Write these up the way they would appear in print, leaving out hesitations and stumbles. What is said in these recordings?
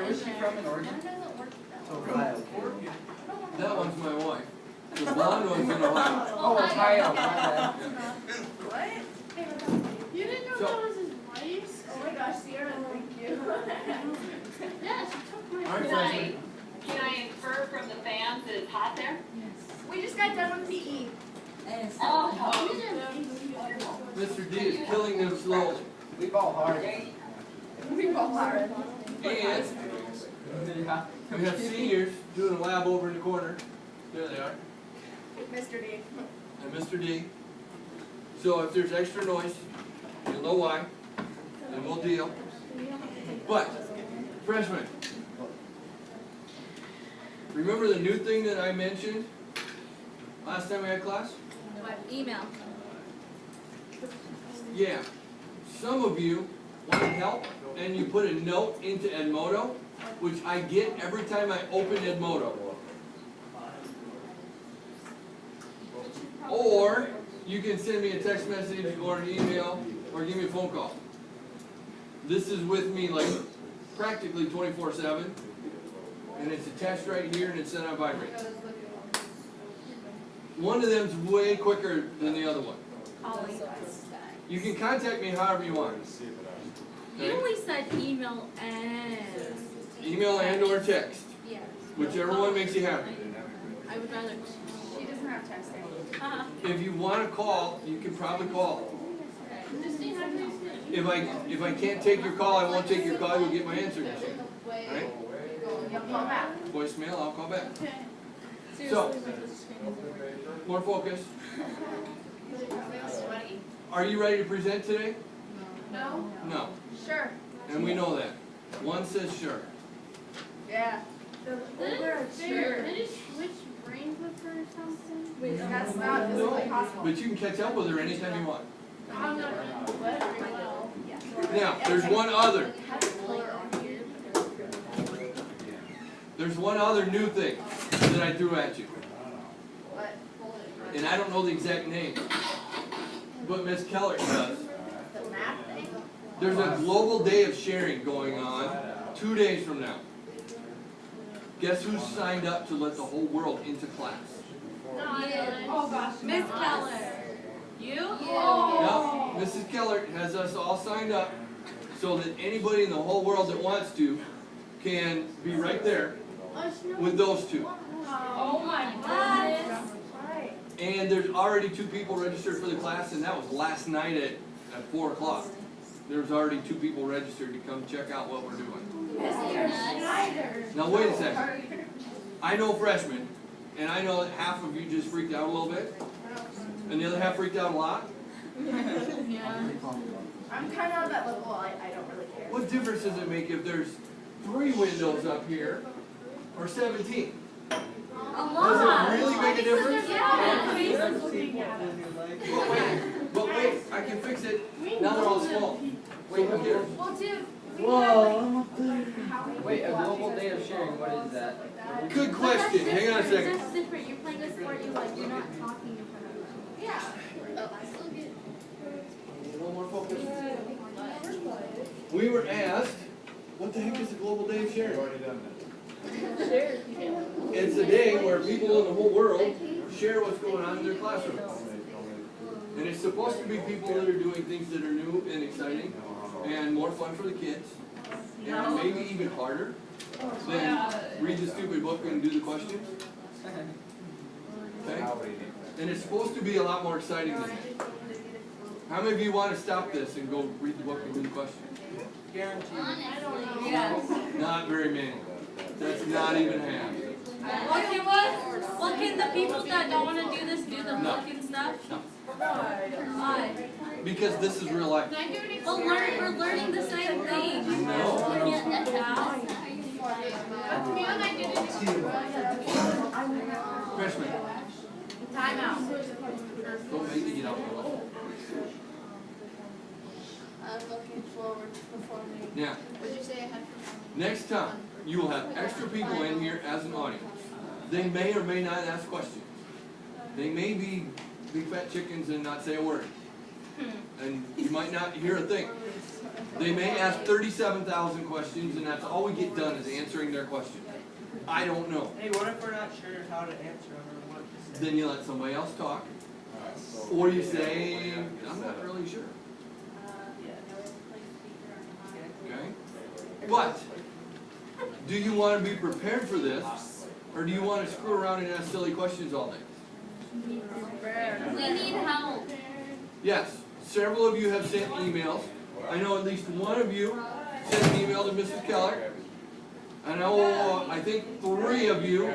where's she from in Oregon? Ohio. That one's my wife. The blonde one's in Ohio. Oh, Ohio, my bad. What? You didn't know So- that was his wife? Oh my gosh, Sierra, thank you. Yeah, she took my. All right, freshman. Can I infer from the fans that it's hot there? We just got done with PE. Oh, Mr. D is killing them slowly. We ball hard. We both are. And Yeah. we have seniors doing a lab over in the corner. There they are. Mr. D. And Mr. D. So if there's extra noise, you'll know why, and we'll deal. But, freshmen, remember the new thing that I mentioned last time we had class? Email. Yeah. Some of you wanted help, and you put a note into Edmodo, which I get every time I open Edmodo. Or you can send me a text message or an email or give me a phone call. This is with me like practically 24/7, and it's attached right here and it's set on vibrate. One of them's way quicker than the other one. You can contact me however you want. You Okay? only said email and. Email and or text, Yeah. whichever one makes you happy. I would rather. She doesn't have texting. If you want to call, you can probably call. If I can't take your call, I won't take your call. You'll get my answer machine. Right? You'll call back. Voicemail, I'll call back. So, more focus. Sweaty. Are you ready to present today? No? No. Sure. And we know that. One says sure. Yeah. They just switch brains with her or something? That's not physically possible. But you can catch up with her anytime you want. I'm not gonna do it very well. Now, there's one other. There's one other new thing that I threw at you. What? And I don't know the exact name. But Miss Keller does. The math thing? There's a global day of sharing going on 2 days from now. Guess who's signed up to let the whole world into class? Oh gosh. Miss Keller. You? Yep, Mrs. Keller has us all signed up so that anybody in the whole world that wants to can be right there with those two. Oh my goodness. Right. And there's already 2 people registered for the class, and that was last night at 4 o'clock. There's already 2 people registered to come check out what we're doing. Now wait a second. I know freshmen, and I know that half of you just freaked out a little bit, and the other half freaked out a lot. Yeah. I'm kind of on that level, I don't really care. What difference does it make if there's 3 windows up here or 17? A Does lot. it really make a difference? Yeah. But wait, I can fix it. Now they're all small. Wait, look here. Well, dude. Whoa. How many Wait, a people global watch day of this sharing, what is that? Good question. Hang on a second. That's different. You're playing a sport. You're like you're not talking in front of them. Yeah. One more focus. We were asked, what the heck is the global day of sharing? It's a day where people in the whole world share what's going on in their classroom. And it's supposed to be people that are doing things that are new and exciting and more fun for the kids. And maybe even harder than read the stupid book and do the questions. Okay? And it's supposed to be a lot more exciting than that. How many of you want to stop this and go read the book and do the questions? Guaranteed. Yes. Not very many. That's not even half. Well, can the people that don't want to do this do the No. book and stuff? No. Why? Because this is real life. Well, we're learning the same thing. No. Yeah. Freshmen, Time out. don't make me get out. I'm looking forward to performing. Now, What'd you say I had? next time, you will have extra people in here as an audience. They may or may not ask questions. They may be big fat chickens and not say a word. And you might not hear a thing. They may ask 37,000 questions, and that's all we get done is answering their questions. I don't know. Hey, what if we're not sure how to answer them or what to say? Then you let somebody else talk, or you say, I'm not really sure. Okay? But, do you want to be prepared for this, or do you want to screw around and ask silly questions all day? We need help. Yes, several of you have sent emails. I know at least one of you sent an email to Mrs. Keller. I know, I think 3 of you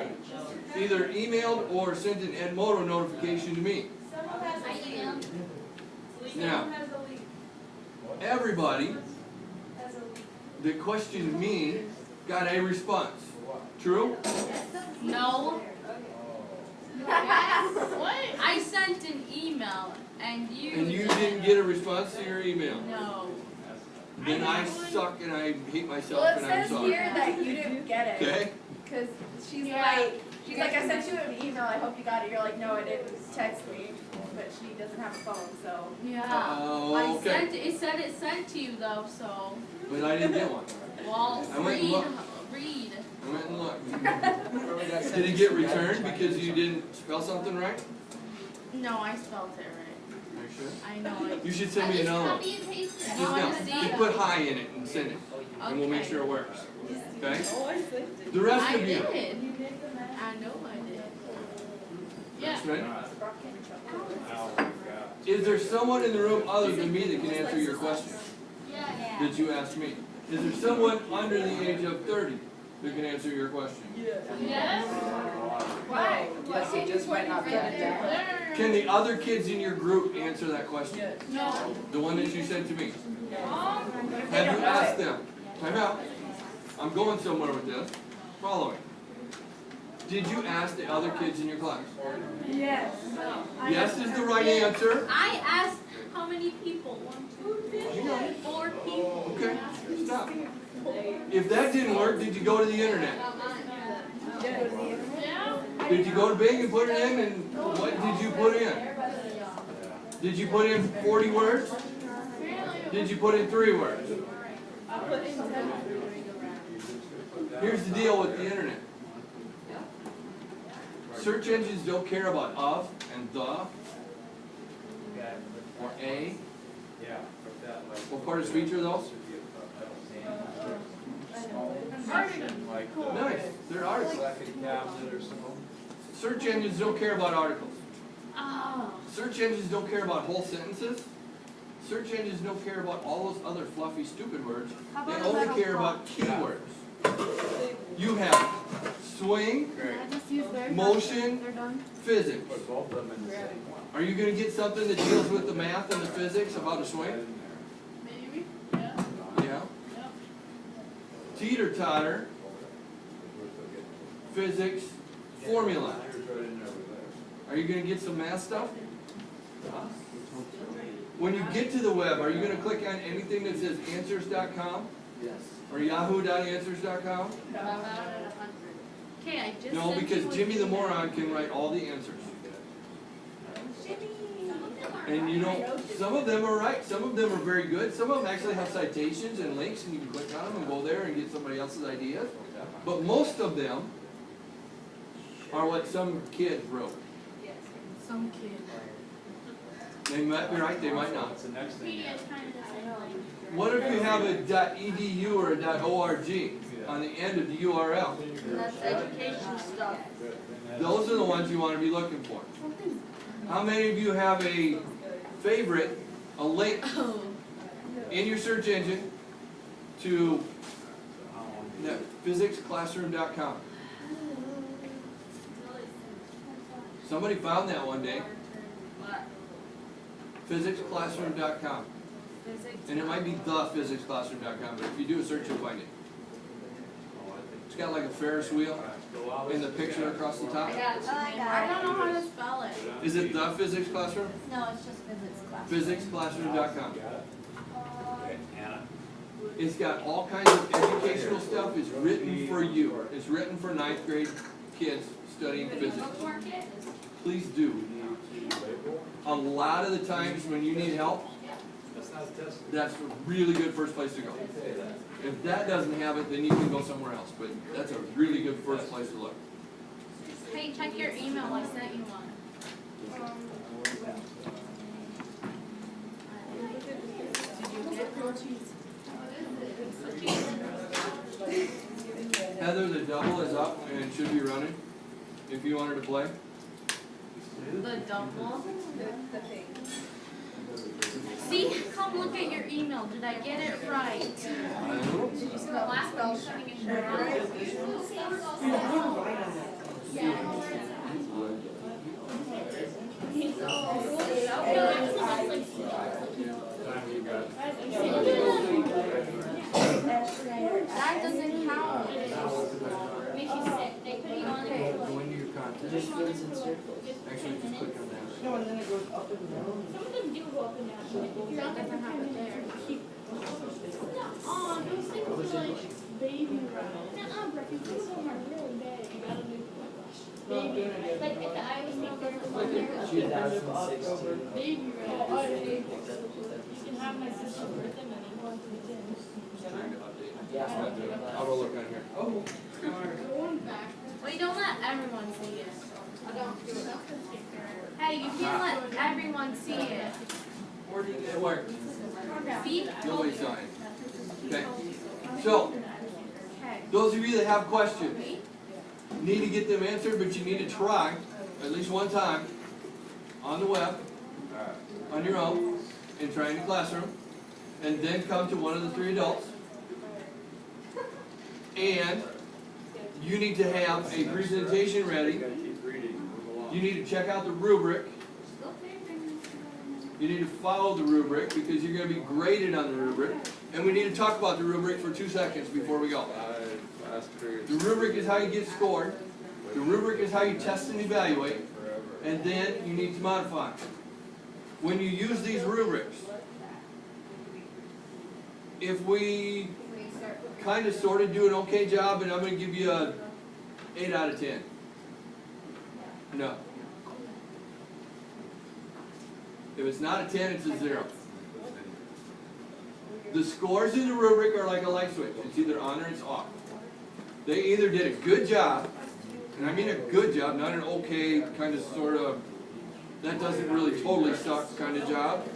either emailed or sent an Edmodo notification to me. I am. Now, everybody that questioned me got a response. True? No. What? I sent an email and you. And you didn't get a response to your email. No. Then I suck and I hate myself Well, it and I'm says sorry. here that you didn't get it. Okay? Cause she's Yeah. like, I sent you an email, I hope you got it. You're like, no, I didn't. Text me, but she doesn't have a phone, so. Yeah. Oh, I okay. sent it said it sent to you though, so But I didn't get one. well I went and read. looked. Read. I went and looked. Did it get returned because you didn't spell something right? No, I spelled it right. Are you sure? I know it. You should send me another one. Copy and paste it. Just I wanna now, see just it. put hi in it and send it, and we'll make Okay. sure it works. Okay? The rest I of you. did. I know I did. Yeah. That's right. Is there someone in the room other than me that can answer your question Yeah. that you asked me? Is there someone under the age of 30 that can answer your question? Yes? Why? Yes, it just might not get it down. There. Can the other kids in your group answer that question? No. The one that you sent to me? Mom? Have you asked them? Time out. I'm going somewhere with this. Follow me. Did you ask the other kids in your class? Yes. Yes is the right answer. I asked how many people? 1, 2, 3, 4 people. Okay, stop. If that didn't work, did you go to the internet? Yeah? Did you go to Bing and put it in, and what did you put in? Did you put in 40 words? Did you put in 3 words? Here's the deal with the internet. Search engines don't care about of and the or a. What part of speech are those? Nice, they're articles. Search engines don't care about articles. Oh. Search engines don't care about whole sentences. Search engines don't care about all those other fluffy, stupid words. They only care about keywords. You have swing, motion, They're done. physics. Are you going to get something that deals with the math and the physics about a swing? Maybe? Yeah? Yeah. Yep. Teeter-totter, physics, formula. Are you going to get some math stuff? When you get to the web, are you going to click on anything that says answers.com Yes. or yahoo.answers.com? Okay, I just No, sent because you a Jimmy the email. moron can write all the answers. And you know, some of them are right, some of them are very good, some of them actually have citations and links and you can click on them and go there and get somebody else's ideas. But most of them are what some kid wrote. Some kid. They might be right, they might not. Wikipedia is kind of the same thing. What if you have a .edu or a .org on the end of the URL? That's education stuff. Those are the ones you want to be looking for. How many of you have a favorite, a link Oh. in your search engine to physicsclassroom.com? Somebody found that one day. What? Physicsclassroom.com. Physics. And it might be thephysicsclassroom.com, but if you do a search, you'll find it. It's got like a Ferris wheel in the picture across the top. I don't know how to spell it. Is it the physics classroom? No, it's just physics class. Physicsclassroom.com. It's got all kinds of educational stuff. It's written for you. It's written for 9th grade kids studying physics. Please do. A lot of the times when you need help, That's a really good first place to go. If that doesn't have it, then you can go somewhere else, but that's a really good first place to look. Hey, check your email, I sent you one. Heather, the double is up and it should be running, if you want her to play. The double. The thing. See, come look at your email, did I get it right? The last one you're sending in that doesn't count. Makes you sick, they put you on it. Go into your contest. Actually, just click on that. No, and then it goes up and down. Some of them do go up and down, but if you're not gonna have it there, keep. Oh, those things are like baby rounds. Nuh-uh, bro, if these of them are really bad, you gotta do baby rounds. Like if the Iowa State goes on there, baby rounds. You can have my sister with them and then go to the gym. Trying to update. I'll go look on here. Oh, Going back. Well, you don't let everyone see it. I don't do it. Hey, you can't let everyone see it. where do you get? It worked. See? Nobody signed. Okay. So, Okay. those of you that have questions, need to get them answered, but you need to try at least one time on the web, on your own, and try in the classroom, and then come to one of the three adults. And you need to have a presentation ready. You need to check out the rubric. You need to follow the rubric because you're going to be graded on the rubric. And we need to talk about the rubric for 2 seconds before we go. The rubric is how you get scored. The rubric is how you test and evaluate. And then you need to modify. When you use these rubrics, if we kind of sort of do an okay job, and I'm going to give you a 8 out of 10. No. If it's not a 10, it's a 0. The scores in the rubric are like a light switch. It's either on or it's off. They either did a good job, and I mean a good job, not an okay kind of sort of, that doesn't really totally suck kind of job.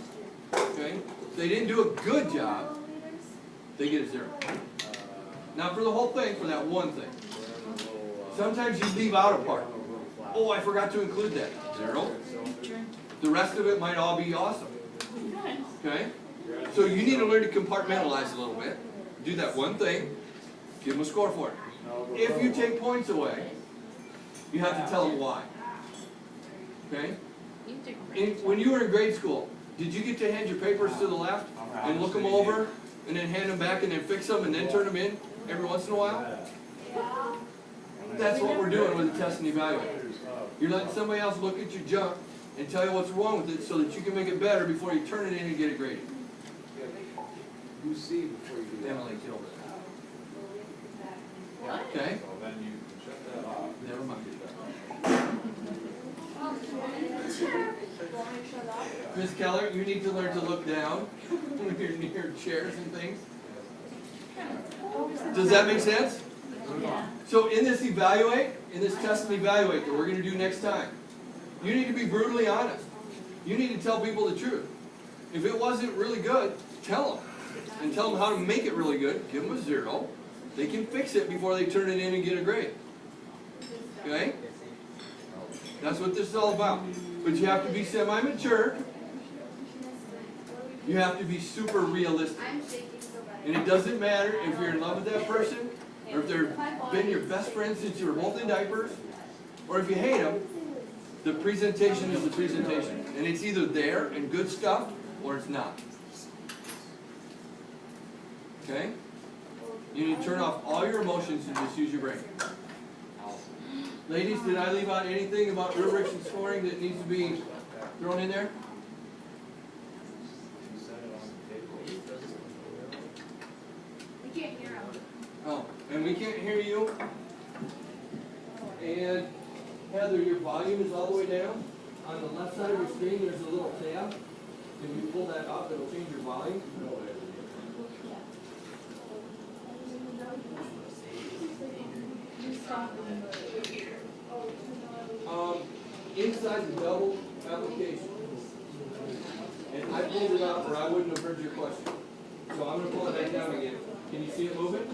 Okay? If they didn't do a good job, they get a 0. Not for the whole thing, for that one thing. Sometimes you leave out a part. Oh, I forgot to include that. 0. The rest of it might all be awesome. Okay? So you need to learn to compartmentalize a little bit. Do that one thing, give them a score for it. If you take points away, you have to tell them why. Okay? When you were in grade school, did you get to hand your papers to the left and look them over and then hand them back and then fix them and then turn them in every once in a while? That's what we're doing with the test and evaluate. You're letting somebody else look at your junk and tell you what's wrong with it so that you can make it better before you turn it in and get it graded. You see before you do that. Emily killed it. What? Okay? So then you can shut that off. Never mind. Miss Keller, you need to learn to look down when you're near chairs and things. Does that make sense? So in this test and evaluate that we're going to do next time, you need to be brutally honest. You need to tell people the truth. If it wasn't really good, tell them. And tell them how to make it really good. Give them a 0. They can fix it before they turn it in and get a grade. Okay? That's what this is all about. But you have to be semi-mature. You have to be super realistic. And it doesn't matter if you're in love with that person, or if they've been your best friend since you were both in diapers, or if you hate them, the presentation is the presentation. And it's either there and good stuff, or it's not. Okay? You need to turn off all your emotions and just use your brain. Ladies, did I leave out anything about rubrics and scoring that needs to be thrown in there? We can't hear them. Oh, and we can't hear you. And Heather, your volume is all the way down. On the left side of your screen, there's a little tab. Can you pull that up? It'll change your volume. Inside the double application. And I pulled it up or I wouldn't have heard your question. So I'm gonna pull it back down again. Can you see it moving?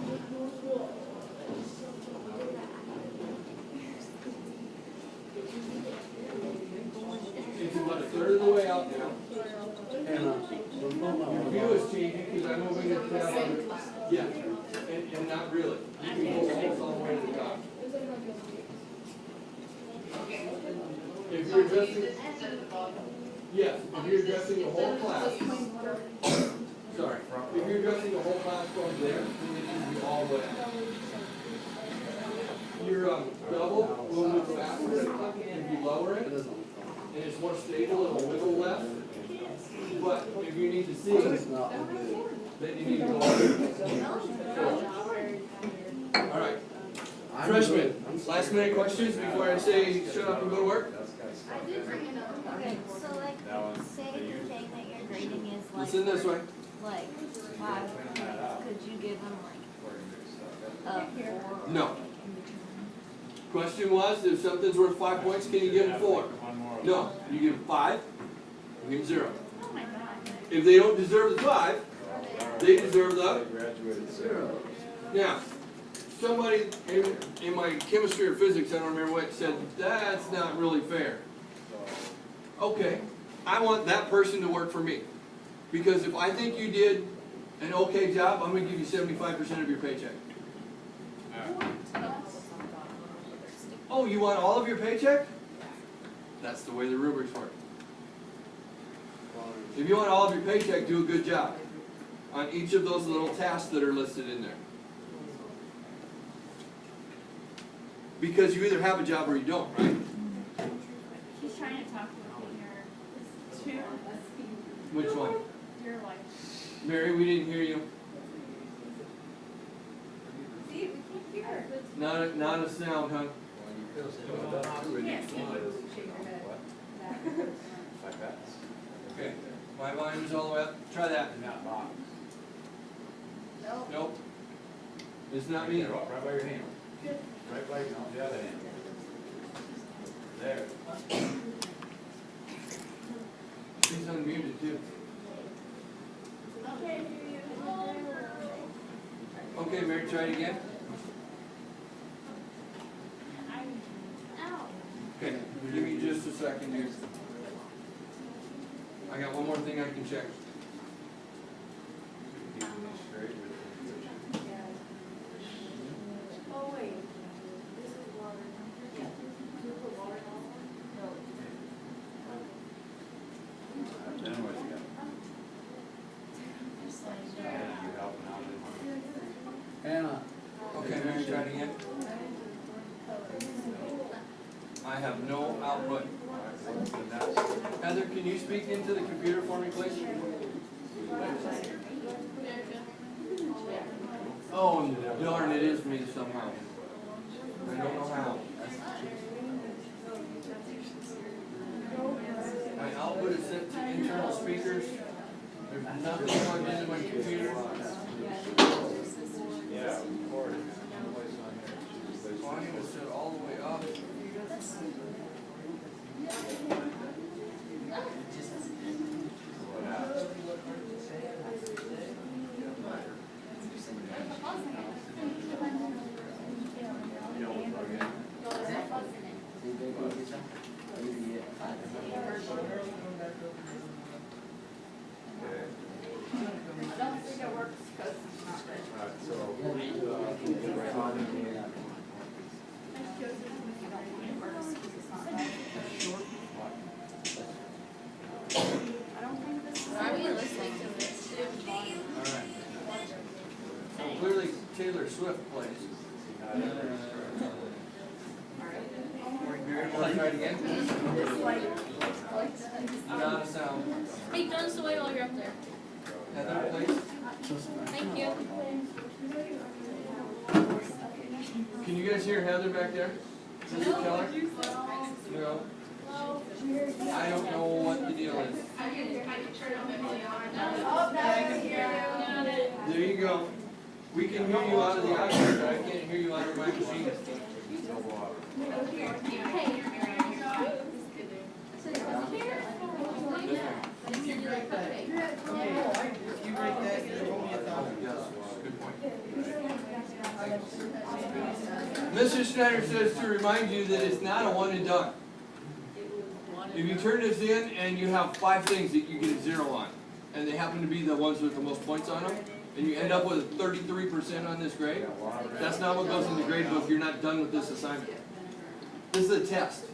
It's about a third of the way out now. Your view is changing because I'm moving it down on the, yeah, and not really. You can go almost all the way to the top. If you're addressing, yes, if you're addressing the whole class, sorry, if you're addressing the whole class from there, then it should be all the way out. Your double will move faster if you lower it, and it's more stable, it'll wiggle less. But if you need to see, then you need to go over. All right. Freshmen, last minute questions before I say shut up and go to work? I did bring it up. Okay, so like, say the thing that you're grading is like, Listen this way. like 5 points, could you give them like a 4? No. Question was, if something's worth 5 points, can you give them 4? No. You give them 5, you give them 0. Oh my God. If they don't deserve the 5, they deserve the Graduated 0. Now, somebody in my chemistry or physics, I don't remember what, said, that's not really fair. Okay, I want that person to work for me. Because if I think you did an okay job, I'm gonna give you 75% of your paycheck. Oh, you want all of your paycheck? That's the way the rubrics work. If you want all of your paycheck, do a good job on each of those little tasks that are listed in there. Because you either have a job or you don't, right? He's trying to talk with your Which one? your wife. Mary, we didn't hear you. See, we can't hear her. Not a sound, huh? Yes. Like that. Okay. My volume is all the way up. Try that. Nope. Nope. It's not me. Right by your hand. Right by the other hand. There. She's unmuted too. Okay. Okay, Mary, try it again. Okay, give me just a second here. I got one more thing I can check. Oh, wait. This is water. Yeah. You put water on? Then what you got? You helping out in- Anna, Okay, Mary, try it again. I have no output. Heather, can you speak into the computer for me, please? Oh, darn, it is me somehow. I don't know how. My output is set to internal speakers. There's nothing plugged into my computer. Yeah, recording. Someplace on here. Volume is set all the way up. What happened? You don't plug in. Okay. I don't think it works because it's not ready. Alright, so, right on in here. I don't think this is. Why are we listening to this? Alright. Clearly Taylor Swift plays. Mary, want to try it again? It's like. Not a sound. Hey, turn this away while you're up there. Heather, please. Thank you. Can you guys hear Heather back there? Mr. Keller? No. Well, I don't know what the deal is. Oh, now I can hear you. There you go. We can hear you out of the iPad, but I can't hear you out of my machine. You write that, you owe me $1,000. Yes, good point. Mr. Schneider says to remind you that it's not a one and done. If you turn this in and you have 5 things that you get a 0 on, and they happen to be the ones with the most points on them, and you end up with 33% on this grade, that's not what goes in the grade book. You're not done with this assignment. This is a test.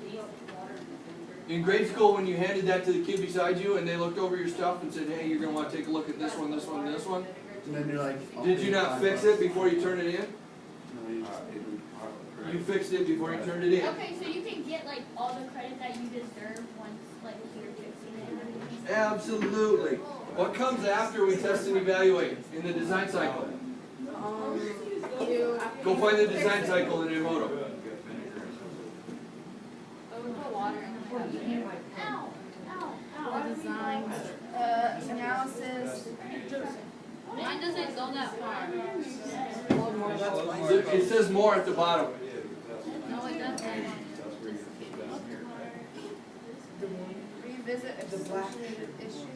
In grade school, when you handed that to the kid beside you and they looked over your stuff and said, hey, you're going to want to take a look at this one, this one, and this one, And then you're like. did you not fix it before you turned it in? No, you- You fixed it before you turned it in. Okay, so you can get like all the credit that you deserve once like you're fixing it and everything. Absolutely. What comes after we test and evaluate in the design cycle? You. Go find the design cycle in Emoto. Ow, ow, ow. Design, analysis. Mine doesn't go that far. It says more at the bottom. No, it doesn't. Revisit associated issues.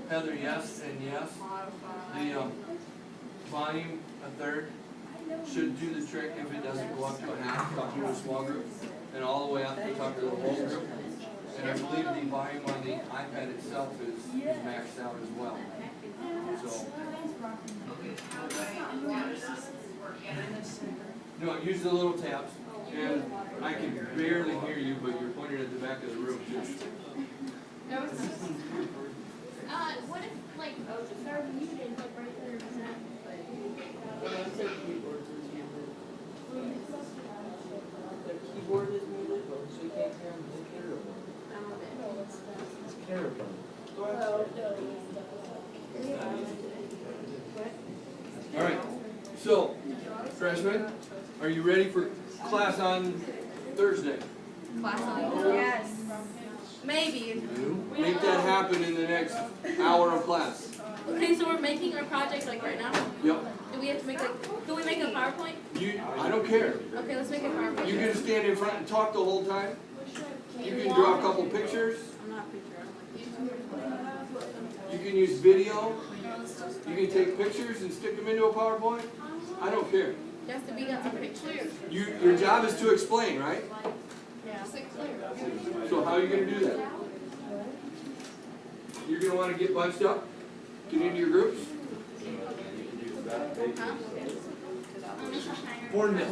Heather, yes and yes. The volume, a third, should do the trick if it doesn't go up to a half, talk to a small group, and all the way up to talk to the whole group. And I believe the volume on the iPad itself is maxed out as well. So. No, use the little tabs, and I can barely hear you, but you're pointed at the back of the room too. What if like they're muted like right there? When I say keyboard, it's muted. The keyboard is muted, so you can't hear them. It's terrible. Go All right, so, freshmen, are you ready for class on Thursday? Class on. Yes. Maybe. Make that happen in the next hour of class. Okay, so we're making our project like right now? Yep. Do we have to make like, can we make a PowerPoint? I don't care. Okay, let's make a PowerPoint. You can stand in front and talk the whole time. You can draw a couple pictures. I'm not picture. You can use video. You can take pictures and stick them into a PowerPoint. I don't care. It has to be got some pictures. Your job is to explain, right? Yeah. So how are you going to do that? You're going to want to get bunched up, get into your groups. For now.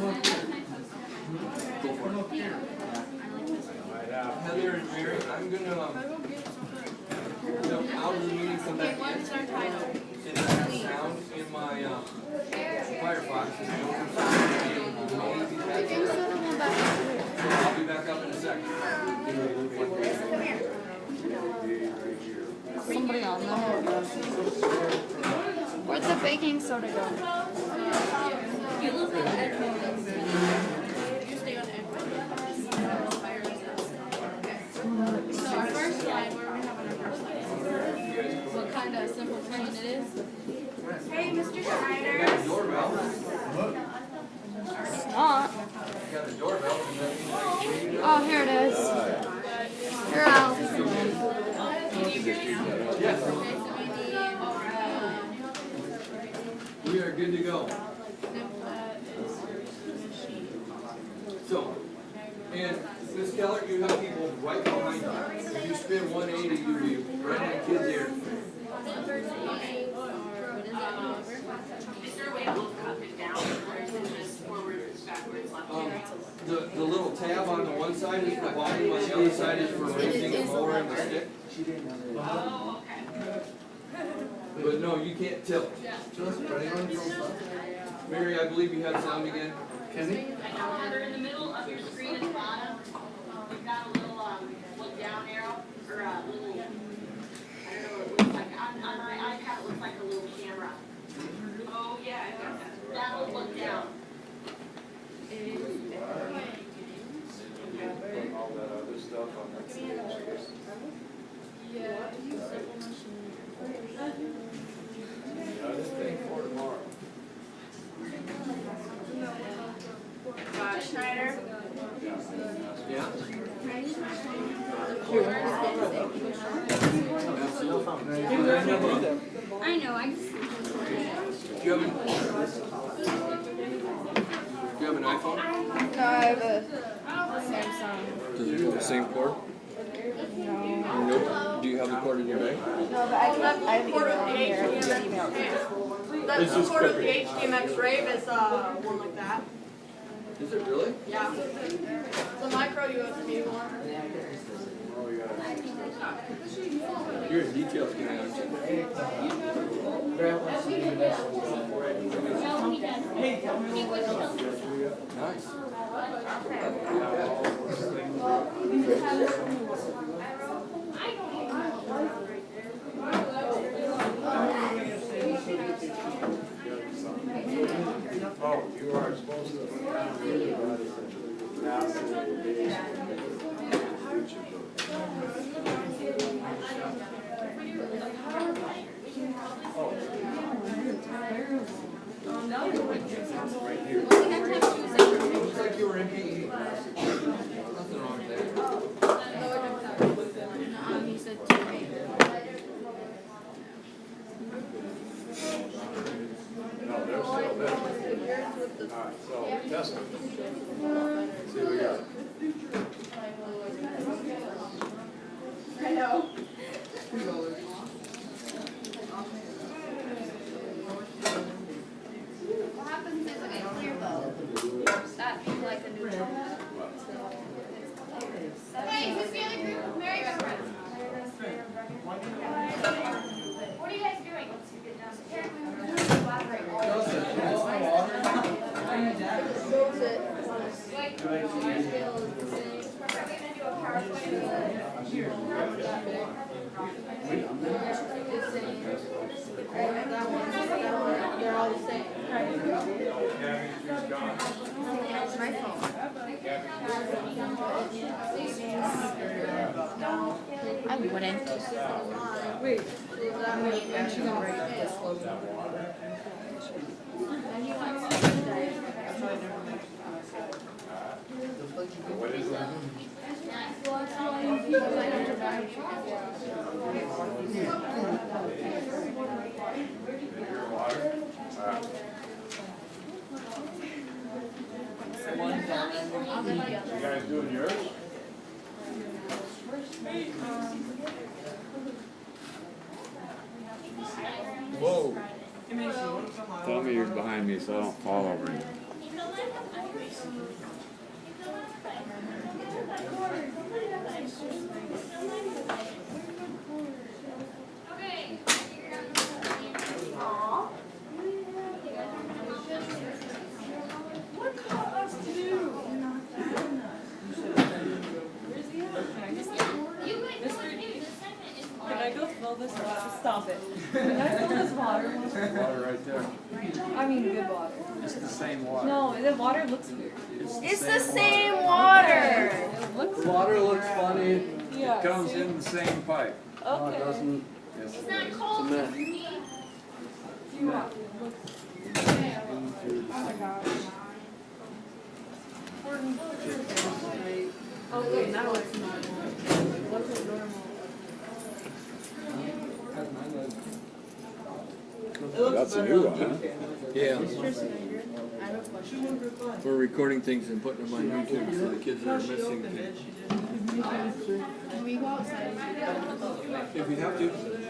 Go for it. Heather and Mary, I'm going to jump out of the meeting, come back in. What's our title? And have sound in my Firefox. So I'll be back up in a second. Somebody on there. Where'd the baking soda go? You look at Edmund. You stay on Edmund. So our first slide, where are we having our first slide? What kind of simple plan it is? Hey, Mr. You Schneider. got a doorbell. It's not. You got a doorbell. Oh, here it is. You're out. Yes. We are good to go. So, and Ms. Keller, you have people right behind you. If you spin 180, you'll be right in the kid's ear. Is there a way to look up and down, or is it just forward, backwards, left, right? The little tab on the one side is for volume, on the other side is for raising the mower and the stick. Oh, okay. But no, you can't tilt. Mary, I believe you have sound again. Kenny? I know, Heather, in the middle of your screen at the bottom, you've got a little, look down arrow, or a little, I don't know what it looks like, on my iPad, it looks like a little camera. Oh, yeah, I got that. That'll look down. you have an iPhone? No, I have a Samsung. Does it have the same cord? No. Nope. Do you have the cord in your bag? No, but I have email on here. I can email it. That's the port of the HDMX Rave is one like that. Is it really? Yeah. It's a micro USB one. You're a details guy, aren't you? Nice. Oh, you are supposed to. Looks like you were in PE. Nothing wrong with that. He said 2:08. No, they're still there. Alright, so test it. See what we got. I know. What happens is it gets clear though? That's like a new job. Hey, who's the other group? Mary girlfriend. What are you guys doing? They're all the same. It's my phone. I wouldn't. Wait, so that means she's gonna write this logo. What is it? Your water? You guys doing yours? Whoa. Tell me you're behind me so I don't fall over you. Can I go fill this water? Stop it. Can I fill this water? Water right there. I mean good water. It's the same water. No, the water looks weird. It's the same water. It looks The water looks funny. Yeah, It comes see? in the same pipe. Okay. It doesn't. Yes. It's not cold. Cement. You want- Oh my gosh. Oh wait, now it's normal. What's it normal? That's a new one, huh? Yeah. I have a question. We're recording things and putting them on YouTube for the kids that are missing things. Can we go outside? If you have to,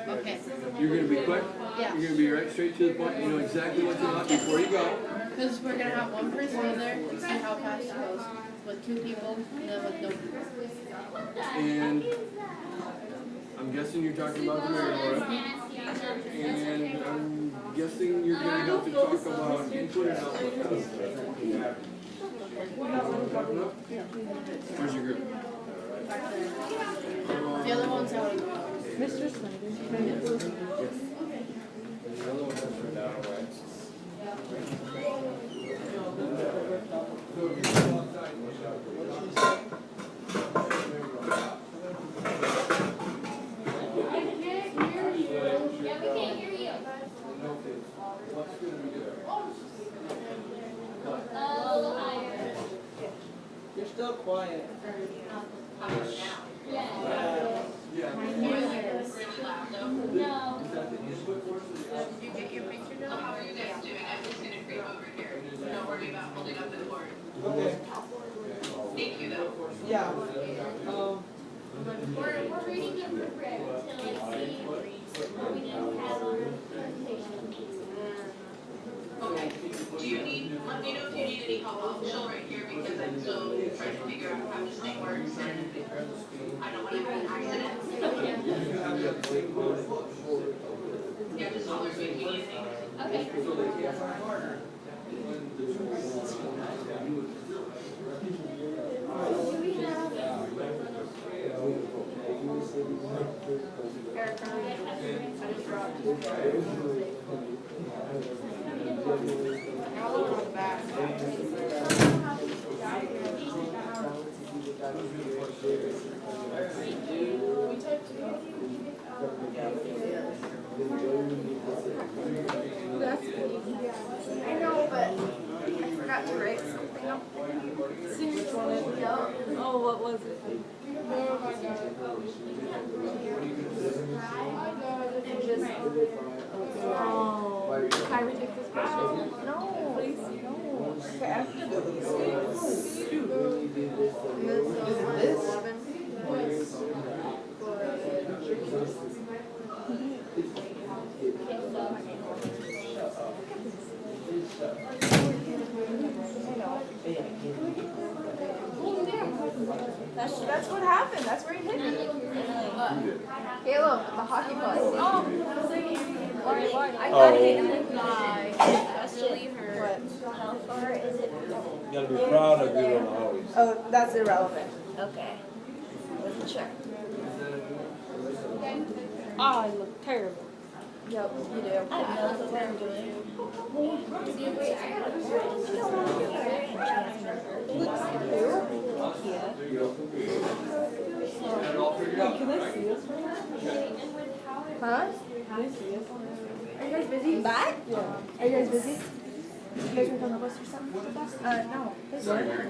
Okay. you're gonna be quick. Yeah. You're gonna be right straight to the point. You know exactly what you want before you go. Because we're gonna have one person in there and see how fast it goes. With 2 people and then with no people. And I'm guessing you're talking about the merry-go-round. And I'm guessing you're gonna have to talk about input and output. You know what I'm talking about? Where's your group? The other one's out. Mr. Snyder. The other one has her down away. You're still quiet. Did you get your picture done? holding up the cord. Okay. Thank you though. Yeah. We're reading them for Greg till I see we didn't have our presentation. Okay. Do you need, let me know if you need any help. I'll chill right here because I'm still trying to figure out how this thing works and I don't want to have accidents. Yeah, just holler at me if you need anything. Okay. I know, but I forgot to write something up. Oh, what was it? Oh. Can I retake this question? No. Please? No. Okay, after this. That's what happened. That's where he hit me. Caleb, the hockey puck. Oh, I got hit in the thigh. That's really hurt. How far is it? You gotta be proud of your little always. Oh, that's irrelevant. Okay. Wasn't sure. Oh, I look terrible. Yep, you do. I have no clue what I'm doing. Can I see this one? Huh? Can I see this one? Are you guys busy? Back? Yeah. Are you guys busy? You guys want to come help us or something? No.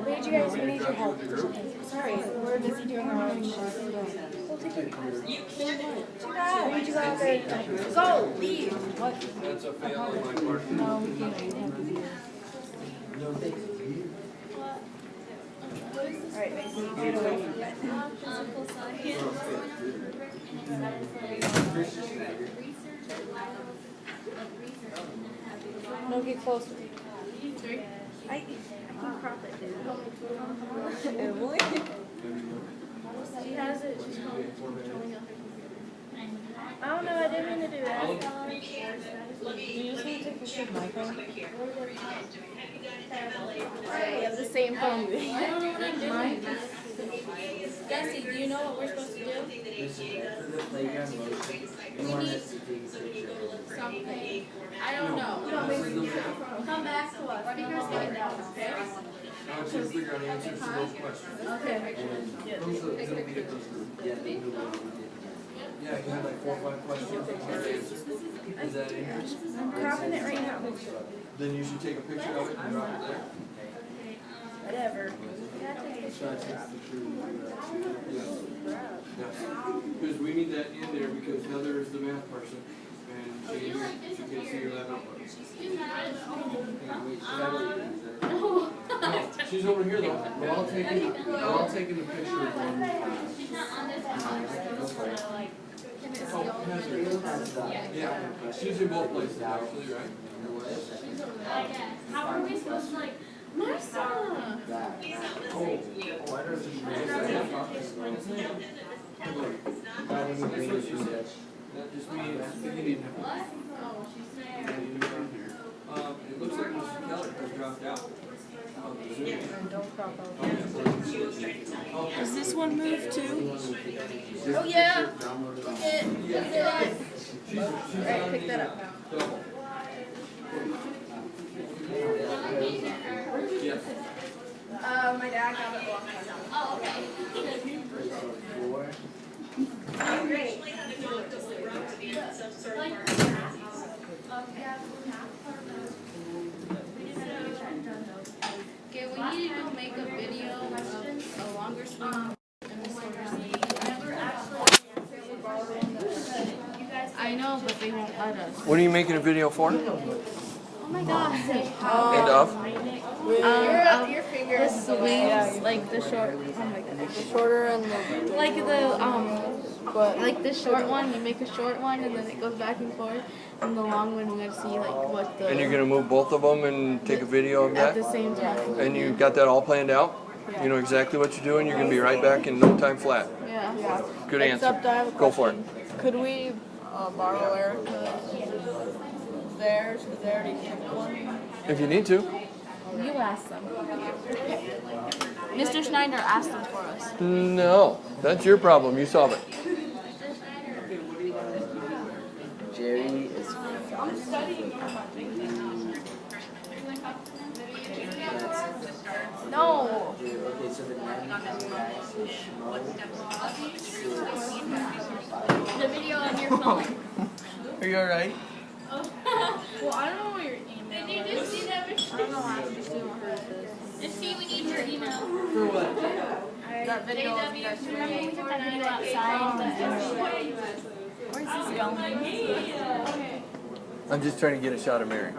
We need you guys, we need your help. Sorry, we're busy doing our own shit. We'll take it. Too bad. We need you out there. Go, leave. What? That's a fail on my part. No, we can't. We have to be. Alright, Mason, get away from that. Physical science. No, get closer. I can crop it, dude. Emily? She has it, she's showing up. I don't know, I didn't mean to do that. Do you just want to take a picture of my phone? We have the same phone. I don't know what I'm doing. Jesse, do you know what we're supposed to do? This is for the playground motion. You want us to take a picture of Something. I don't know. Come back to us. Figure something out, okay? I want you to figure out answers to those questions. Okay. Yeah, you had like 4 or 5 questions. Is that interest? I'm cropping it right now. Then you should take a picture of it and drop it there. Whatever. Because we need that in there because Heather is the math person and she can see your lab output. No, she's over here though. We're all taking a picture of one. Oh, Heather. Yeah, she's in both places actually, right? How are we supposed to Marissa? Oh, I don't That's what she said. That just means you didn't have to. It looks like Mrs. Keller has dropped out. Don't crop out. Does this one move too? Oh yeah. Look it. Alright, pick that up now. Double. Yes. My dad got it a long time ago. Oh, okay. Oh, great. Okay, we need to go make a video of a longer swim in the swimmers. I know, but they won't let us. What are you making a video for? Oh my gosh. And of? Your fingers. The sleeves, like the short. Oh my goodness. The shorter and the Like like the short one, you make a short one and then it goes back and forth, and the long one we're gonna see like what the. And you're gonna move both of them and take a video of at that? the same time. And you got that all planned out? You know exactly what you're doing? You're gonna be right back in no time flat. Yeah. Good Except I have answer. a Go for it. question. Could we borrow Erica's theirs because they already took one? If you need to. You asked them. Mr. Schneider asked them for us. No, that's your problem. You solve it. Jerry is. I'm studying on my No. Okay, so the 90 packs is Schmo. The video on your phone. Are you alright? Well, I don't know your email. Did you just see that? I don't know why. Just see, we need your email. For what? That video of you guys. Remember we took that video outside? Where's this going? I'm just trying to get a shot of Mary.